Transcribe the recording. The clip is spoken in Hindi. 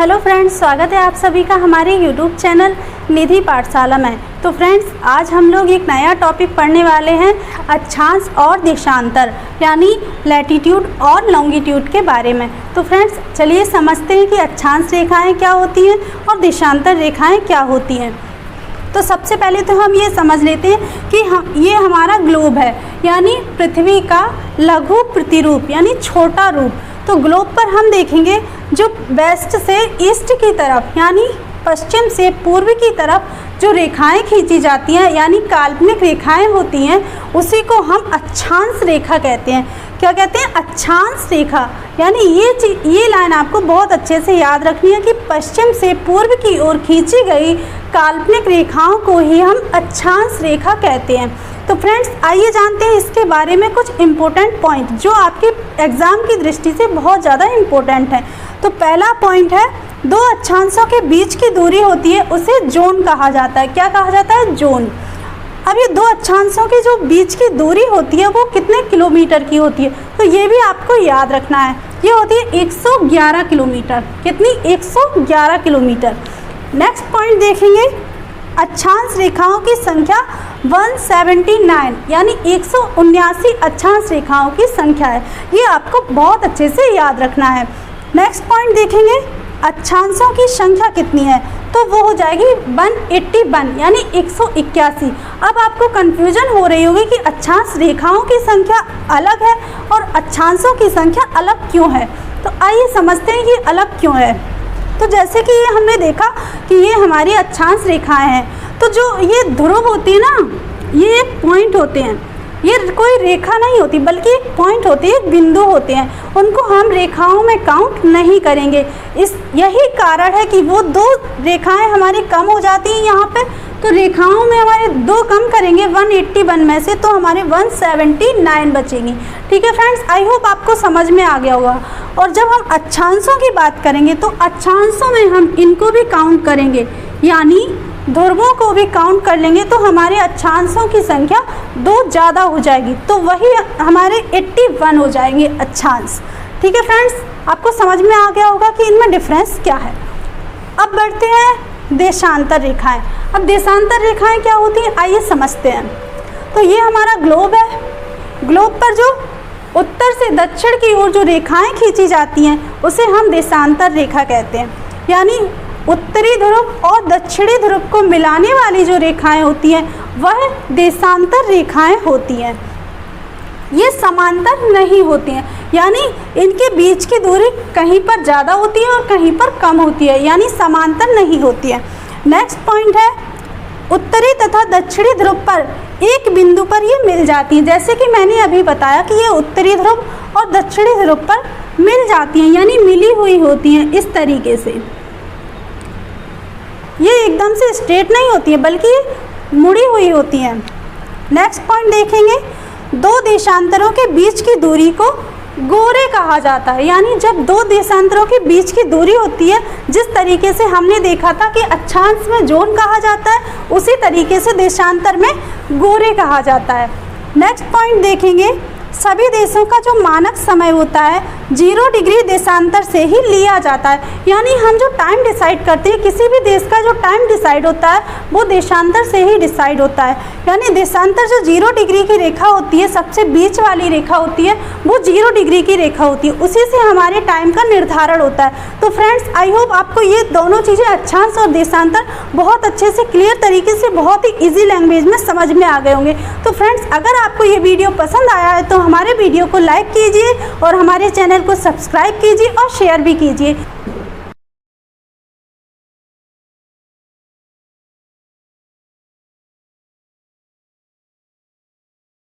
हेलो फ्रेंड्स, स्वागत है आप सभी का हमारे यूट्यूब चैनल निधि पाठशाला में। तो फ्रेंड्स, आज हम लोग एक नया टॉपिक पढ़ने वाले हैं अक्षांश और देशांतर, यानी लैटीट्यूड और लॉन्गिट्यूड के बारे में। तो फ्रेंड्स, चलिए समझते हैं कि अक्षांश रेखाएं क्या होती हैं और देशांतर रेखाएं क्या होती हैं। तो सबसे पहले तो हम ये समझ लेते हैं कि ये हमारा ग्लोब है, यानी पृथ्वी का लघु प्रतिरूप यानी छोटा रूप। तो ग्लोब पर हम देखेंगे जो वेस्ट से ईस्ट की तरफ यानी पश्चिम से पूर्व की तरफ जो रेखाएं खींची जाती हैं यानी काल्पनिक रेखाएं होती हैं, उसी को हम अक्षांश रेखा कहते हैं। क्या कहते हैं? अक्षांश रेखा। यानी ये लाइन आपको बहुत अच्छे से याद रखनी है कि पश्चिम से पूर्व की ओर खींची गई काल्पनिक रेखाओं को ही हम अक्षांश रेखा कहते हैं। तो फ्रेंड्स, आइए जानते हैं इसके बारे में कुछ इम्पोर्टेंट पॉइंट जो आपके एग्ज़ाम की दृष्टि से बहुत ज़्यादा इम्पोर्टेंट है। तो पहला पॉइंट है, दो अक्षांशों के बीच की दूरी होती है उसे जोन कहा जाता है। क्या कहा जाता है? जोन। अब ये दो अक्षांशों के जो बीच की दूरी होती है वो कितने किलोमीटर की होती है? तो ये भी आपको याद रखना है। ये होती है 111 किलोमीटर। कितनी? 111 किलोमीटर। नेक्स्ट पॉइंट देखेंगे, अक्षांश रेखाओं की संख्या 179 यानी 179 अक्षांश रेखाओं की संख्या है। ये आपको बहुत अच्छे से याद रखना है। नेक्स्ट पॉइंट देखेंगे, अक्षांशों की संख्या कितनी है? तो वो हो जाएगी 181 यानी 181। अब आपको कन्फ्यूजन हो रही होगी कि अक्षांश रेखाओं की संख्या अलग है और अक्षांशों की संख्या अलग क्यों है। तो आइए समझते हैं कि अलग क्यों है। तो जैसे कि ये हमने देखा कि ये हमारी अक्षांश रेखाएं हैं, तो जो ये ध्रुव होती है ना, ये एक पॉइंट होते हैं। ये कोई रेखा नहीं होती बल्कि एक पॉइंट होती है, बिंदु होते हैं। उनको हम रेखाओं में काउंट नहीं करेंगे। यही कारण है कि वो दो रेखाएं हमारी कम हो जाती हैं यहाँ पे। तो रेखाओं में हमारे दो कम करेंगे 181 में से, तो हमारे 179 बचेंगी। ठीक है फ्रेंड्स, आई होप आपको समझ में आ गया होगा। और जब हम अक्षांशों की बात करेंगे तो अक्षांशों में हम इनको भी काउंट करेंगे, यानी ध्रुवों को भी काउंट कर लेंगे तो हमारे अक्षांशों की संख्या 2 ज़्यादा हो जाएगी, तो वही हमारे 81 हो जाएंगे अक्षांश। ठीक है फ्रेंड्स, आपको समझ में आ गया होगा कि इनमें डिफरेंस क्या है। अब बढ़ते हैं देशांतर रेखाएं। अब देशांतर रेखाएं क्या होती हैं, आइए समझते हैं। तो ये हमारा ग्लोब है। ग्लोब पर जो उत्तर से दक्षिण की ओर जो रेखाएं खींची जाती हैं उसे हम देशांतर रेखा कहते हैं। यानी उत्तरी ध्रुव और दक्षिणी ध्रुव को मिलाने वाली जो रेखाएं होती हैं वह देशांतर रेखाएं होती हैं। ये समांतर नहीं होती हैं, यानी इनके बीच की दूरी कहीं पर ज़्यादा होती है और कहीं पर कम होती है, यानी समांतर नहीं होती है। नेक्स्ट पॉइंट है, उत्तरी तथा दक्षिणी ध्रुव पर एक बिंदु पर ये मिल जाती हैं। जैसे कि मैंने अभी बताया कि ये उत्तरी ध्रुव और दक्षिणी ध्रुव पर मिल जाती हैं, यानी मिली हुई होती हैं इस तरीके से। ये एकदम से स्ट्रेट नहीं होती है बल्कि मुड़ी हुई होती हैं। नेक्स्ट पॉइंट देखेंगे, दो देशांतरों के बीच की दूरी को गोरे कहा जाता है। यानी जब दो देशांतरों के बीच की दूरी होती है, जिस तरीके से हमने देखा था कि अक्षांश में जोन कहा जाता है, उसी तरीके से देशांतर में गोरे कहा जाता है। नेक्स्ट पॉइंट देखेंगे, सभी देशों का जो मानक समय होता है 0 डिग्री देशांतर से ही लिया जाता है। यानी हम जो टाइम डिसाइड करते हैं, किसी भी देश का जो टाइम डिसाइड होता है वो देशांतर से ही डिसाइड होता है। यानी देशांतर जो 0 डिग्री की रेखा होती है, सबसे बीच वाली रेखा होती है, वो 0 डिग्री की रेखा होती है, उसी से हमारे टाइम का निर्धारण होता है। तो फ्रेंड्स, आई होप आपको ये दोनों चीज़ें अक्षांश और देशांतर बहुत अच्छे से क्लियर तरीके से बहुत ही ईजी लैंग्वेज में समझ में आ गए होंगे। तो फ्रेंड्स, अगर आपको ये वीडियो पसंद आया है तो हमारे वीडियो को लाइक कीजिए और हमारे चैनल को सब्सक्राइब कीजिए और शेयर भी कीजिए।